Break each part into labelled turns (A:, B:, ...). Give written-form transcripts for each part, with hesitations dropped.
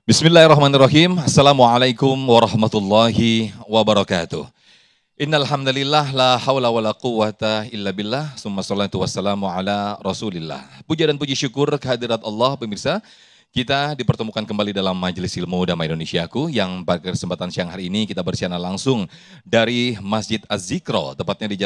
A: Bismillahirrahmanirrahim. Assalamualaikum warahmatullahi wabarakatuh. Innal hamdalillah la haula wala quwwata illa billah. Summa shalatu wassalamu ala Rasulillah. Puja dan puji syukur kehadirat Allah pemirsa. Kita dipertemukan kembali dalam Majelis Ilmu Damai Indonesiaku yang pada kesempatan siang hari ini kita bersiaran langsung dari Masjid Az-Zikro, tepatnya di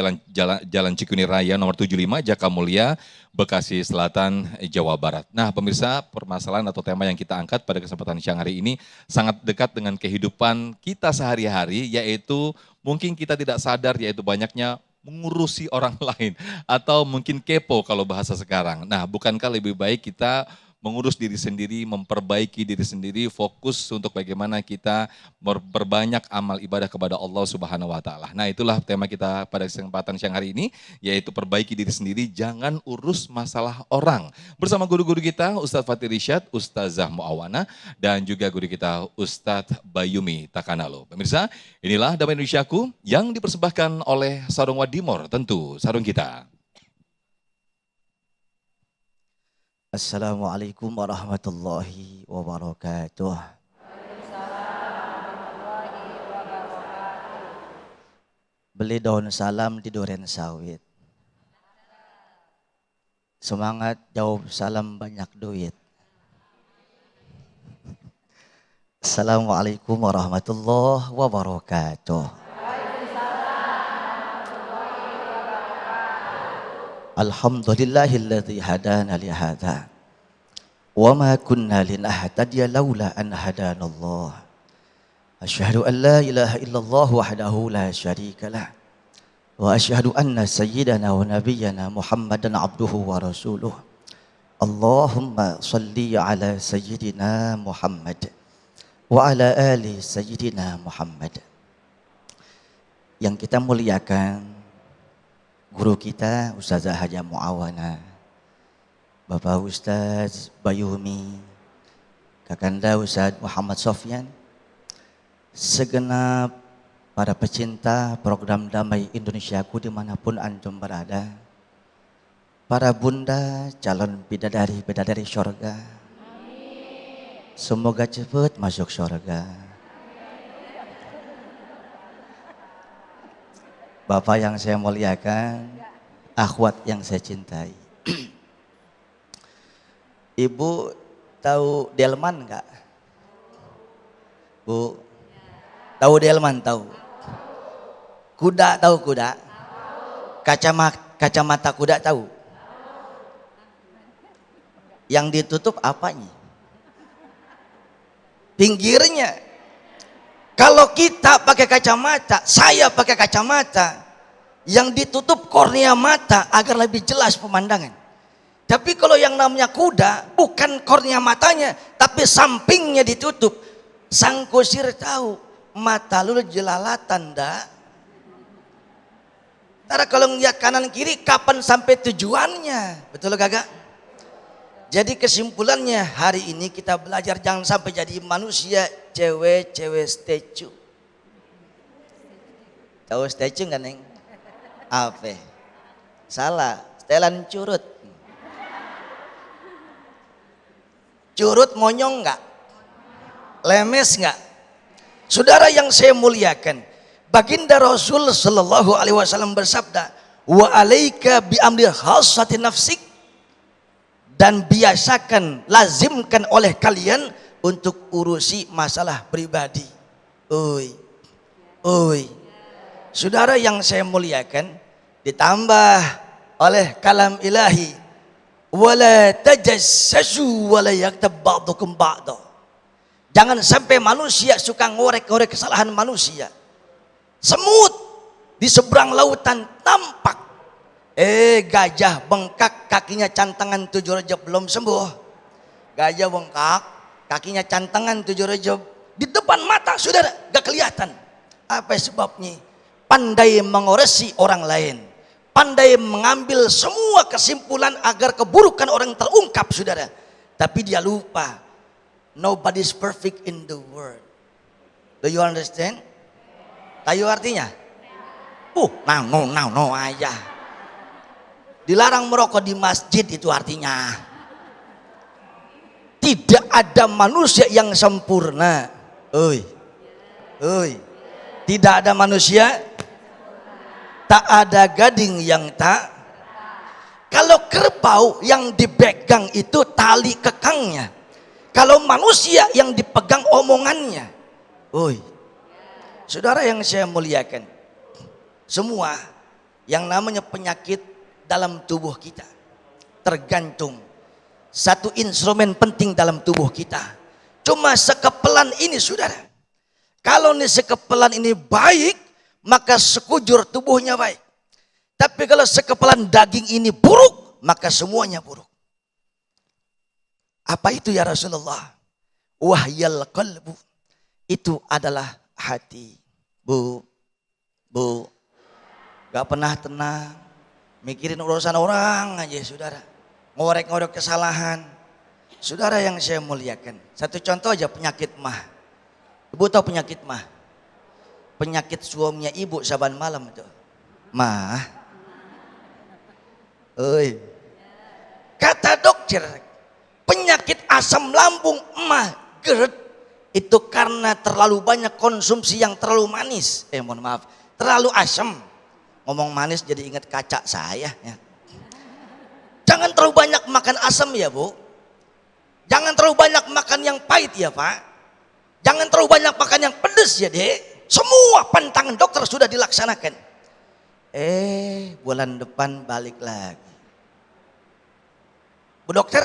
A: Jalan Cikuni Raya nomor 75 Jakamulia, Bekasi Selatan, Jawa Barat. Nah pemirsa, permasalahan atau tema yang kita angkat pada kesempatan siang hari ini sangat dekat dengan kehidupan kita sehari-hari, yaitu mungkin kita tidak sadar, yaitu banyaknya mengurusi orang lain atau mungkin kepo kalau bahasa sekarang. Nah bukankah lebih baik kita mengurus diri sendiri, memperbaiki diri sendiri, fokus untuk bagaimana kita berbanyak amal ibadah kepada Allah Subhanahu wa taala. Nah, itulah tema kita pada kesempatan siang hari ini, yaitu perbaiki diri sendiri, jangan urus masalah orang. Bersama guru-guru kita, Ustadz Fatir Rishad, Ustazah Muawana, dan juga guru kita Ustadz Bayumi Takanalo. Pemirsa, inilah Damai Indonesiaku yang dipersembahkan oleh Sarung Wadimor, tentu sarung kita.
B: Assalamualaikum warahmatullahi wabarakatuh. Beli daun salam di duren sawit. Semangat jawab salam banyak duit. Assalamualaikum warahmatullahi wabarakatuh. Alhamdulillahilladzi hadana li hadza wa ma kunna linahtadiya laula an hadanallah. Asyhadu an la ilaha illallah wahdahu la syarika lah wa asyhadu anna sayyidana wa nabiyyana Muhammadan abduhu wa rasuluh. Allahumma salli ala sayyidina Muhammad wa ala ali sayyidina Muhammad. Yang kita muliakan guru kita Ustazah Haja Muawana, Bapak Ustaz Bayumi, Kakanda Ustaz Muhammad Sofyan, segenap para pecinta program Damai Indonesiaku dimanapun antum berada, para bunda calon bidadari syurga, semoga cepat masuk syurga. Bapak yang saya muliakan, akhwat yang saya cintai. Ibu tahu delman enggak? Bu, tahu delman tahu? Kuda tahu kuda? Kacamata kuda tahu? Yang ditutup apanya? Pinggirnya. Kalau kita pakai kacamata, saya pakai kacamata, yang ditutup kornea mata agar lebih jelas pemandangan. Tapi kalau yang namanya kuda, bukan kornea matanya, tapi sampingnya ditutup. Sang kusir tahu, mata lu jelalatan dah. Ntar kalau ngeliat kanan kiri, kapan sampai tujuannya? Betul gak? Jadi kesimpulannya hari ini kita belajar jangan sampai jadi manusia cewek statue. Tahu statue kan Neng? Apa? Salah, setelan curut. Curut monyong enggak? Lemes enggak? Saudara yang saya muliakan, baginda Rasul sallallahu alaihi wasallam bersabda, "Wa alaika bi amri khassati nafsik." Dan biasakan, lazimkan oleh kalian untuk urusi masalah pribadi. Oi. Saudara yang saya muliakan, ditambah oleh kalam ilahi, wala tajassasu wala yaktab ba'dukum ba'da. Jangan sampai manusia suka ngorek-ngorek kesalahan manusia. Semut di seberang lautan tampak. Gajah bengkak, kakinya cantangan 7 rejab belum sembuh. Gajah bengkak, kakinya cantangan 7 rejab di depan mata saudara, gak kelihatan. Apa sebabnya? Pandai mengoresi orang lain, pandai mengambil semua kesimpulan agar keburukan orang terungkap saudara. Tapi dia lupa, nobody is perfect in the world. Do you understand? Tahu artinya? No aja. Dilarang merokok di masjid itu artinya tidak ada manusia yang sempurna. Oi, oi. Tidak ada manusia, tak ada gading yang tak. Kalau kerbau yang dipegang itu tali kekangnya. Kalau manusia yang dipegang omongannya. Oi. Saudara yang saya muliakan, semua yang namanya penyakit dalam tubuh kita tergantung satu instrumen penting dalam tubuh kita. Cuma sekepelan ini saudara. Kalau ini sekepelan ini baik, maka sekujur tubuhnya baik. Tapi kalau sekepelan daging ini buruk, maka semuanya buruk. Apa itu ya Rasulullah? Wahyal qalbu. Itu adalah hati. Bu, gak pernah tenang. Mikirin urusan orang aja saudara. Ngorek-ngorek kesalahan. Saudara yang saya muliakan. Satu contoh aja penyakit mah. Ibu tahu penyakit mah? Penyakit suaminya ibu saban malam itu. Mah. Oi. Kata dokter, penyakit asam lambung mah GERD itu karena terlalu banyak konsumsi yang terlalu manis. Mohon maaf, terlalu asam. Ngomong manis jadi ingat kaca saya ya. Jangan terlalu banyak makan asam ya Bu. Jangan terlalu banyak makan yang pahit ya Pak. Jangan terlalu banyak makan yang pedas ya Dek. Semua pantangan dokter sudah dilaksanakan. Bulan depan balik lagi. Bu dokter,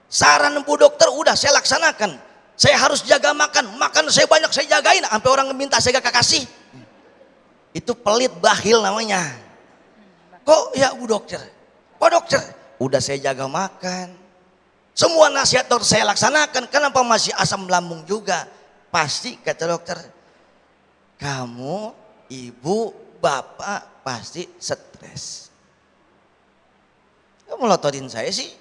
B: saran Bu dokter udah saya laksanakan. Saya harus jaga makan. Makan saya banyak saya jagain. Sampai orang minta saya gak kasih. Itu pelit bakhil namanya. Kok ya Bu dokter? Pak dokter, udah saya jaga makan. Semua nasihat dokter saya laksanakan. Kenapa masih asam lambung juga? Pasti kata dokter, kamu, ibu, bapak pasti stres. Kamu melototin saya sih.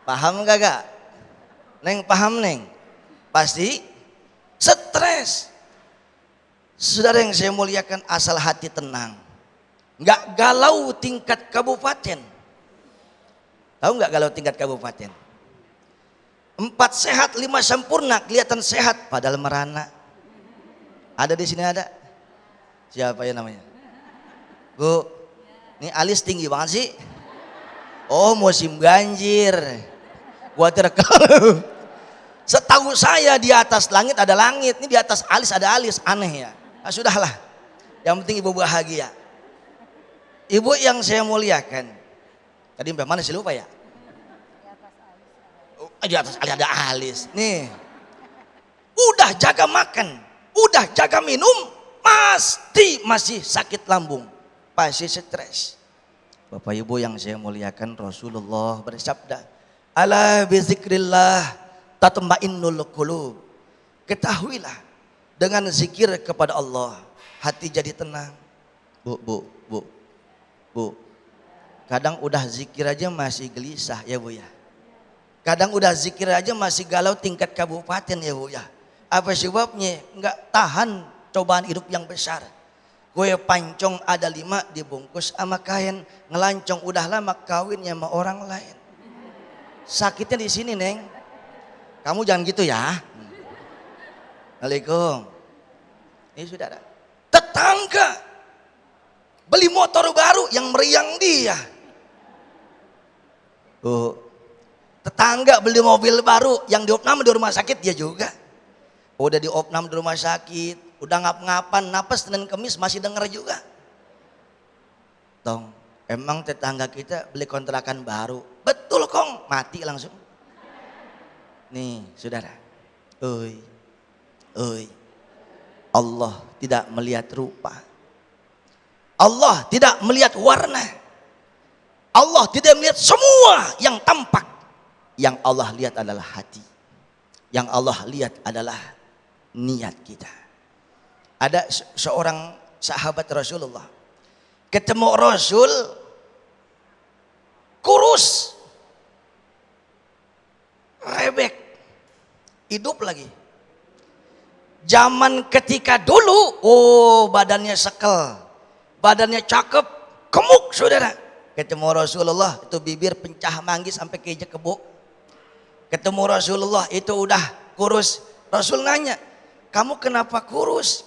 B: Paham gak? Neng paham neng? Pasti stres. Saudara yang saya muliakan, asal hati tenang. Gak galau tingkat kabupaten. Tahu nggak galau tingkat kabupaten? 4 sehat 5 sempurna kelihatan sehat padahal merana. Ada di sini ada? Siapa ya namanya? Bu, ini alis tinggi banget sih. Oh musim ganjir. Gua terekam. Setahu saya di atas langit ada langit, ini di atas alis ada alis, aneh ya. Nah, sudahlah. Yang penting ibu bahagia. Ibu yang saya muliakan. Tadi sampai mana sih lupa ya? Di atas alis ada alis. Nih. Udah jaga makan, udah jaga minum, pasti masih sakit lambung, pasti stres. Bapak Ibu yang saya muliakan, Rasulullah bersabda, "Ala bizikrillah tatma'innul qulub." Ketahuilah, dengan zikir kepada Allah, hati jadi tenang. Bu. Kadang udah zikir aja masih gelisah ya Bu ya. Kadang udah zikir aja masih galau tingkat kabupaten ya Bu ya. Apa sebabnya? Enggak tahan cobaan hidup yang besar. Gue pancong ada 5 dibungkus sama kain. Ngelancong udah lama kawinnya sama orang lain. Sakitnya di sini Neng. Kamu jangan gitu ya. Assalamualaikum. Ini saudara. Tetangga beli motor baru yang meriang dia. Tetangga beli mobil baru yang diopnam di rumah sakit dia juga. Udah diopnam di rumah sakit, udah ngap-ngapan, napas Senin Kemis masih denger juga. Tong, emang tetangga kita beli kontrakan baru. Betul Kong, mati langsung. Nih saudara. Oi. Allah tidak melihat rupa. Allah tidak melihat warna. Allah tidak melihat semua yang tampak. Yang Allah lihat adalah hati. Yang Allah lihat adalah niat kita. Ada seorang sahabat Rasulullah. Ketemu Rasul kurus. Rebek. Hidup lagi. Zaman ketika dulu, badannya sekel. Badannya cakep, gemuk saudara. Ketemu Rasulullah itu bibir pencah manggis sampai ke kebo. Ketemu Rasulullah itu udah kurus. Rasul nanya, kamu kenapa kurus?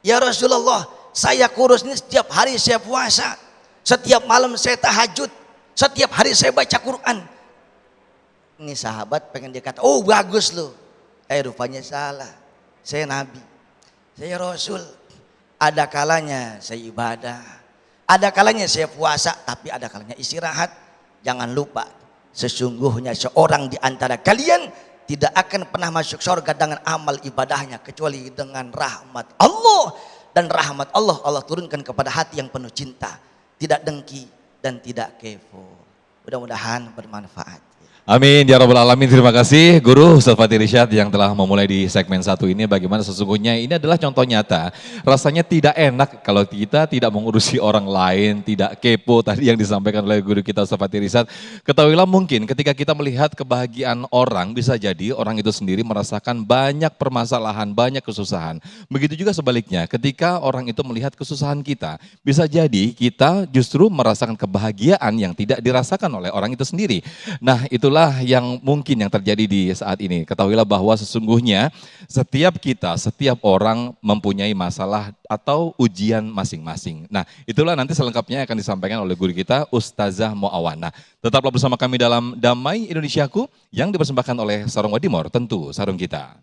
B: Ya Rasulullah, saya kurus ini setiap hari saya puasa, setiap malam saya tahajud, setiap hari saya baca Quran. Ini sahabat pengen dia kata, oh bagus loh. Rupanya salah. Saya Nabi, saya Rasul. Ada kalanya saya ibadah, ada kalanya saya puasa, tapi ada kalanya istirahat. Jangan lupa, sesungguhnya seorang di antara kalian tidak akan pernah masuk surga dengan amal ibadahnya kecuali dengan rahmat Allah. Dan rahmat Allah, Allah turunkan kepada hati yang penuh cinta, tidak dengki dan tidak kepo. Mudah-mudahan bermanfaat.
A: Amin ya rabbal alamin. Terima kasih Guru Ustaz Fatir Irsyad yang telah memulai di segmen 1 ini. Bagaimana sesungguhnya ini adalah contoh nyata. Rasanya tidak enak kalau kita tidak mengurusi orang lain, tidak kepo tadi yang disampaikan oleh guru kita Ustaz Fatir Irsyad. Ketahuilah mungkin ketika kita melihat kebahagiaan orang, bisa jadi orang itu sendiri merasakan banyak permasalahan, banyak kesusahan. Begitu juga sebaliknya, ketika orang itu melihat kesusahan kita, bisa jadi kita justru merasakan kebahagiaan yang tidak dirasakan oleh orang itu sendiri. Nah, itulah yang mungkin yang terjadi di saat ini. Ketahuilah bahwa sesungguhnya setiap kita, setiap orang mempunyai masalah atau ujian masing-masing. Nah, itulah nanti selengkapnya akan disampaikan oleh guru kita Ustazah Muawana. Tetaplah bersama kami dalam Damai Indonesiaku yang dipersembahkan oleh Sarung Wadimor, tentu sarung kita.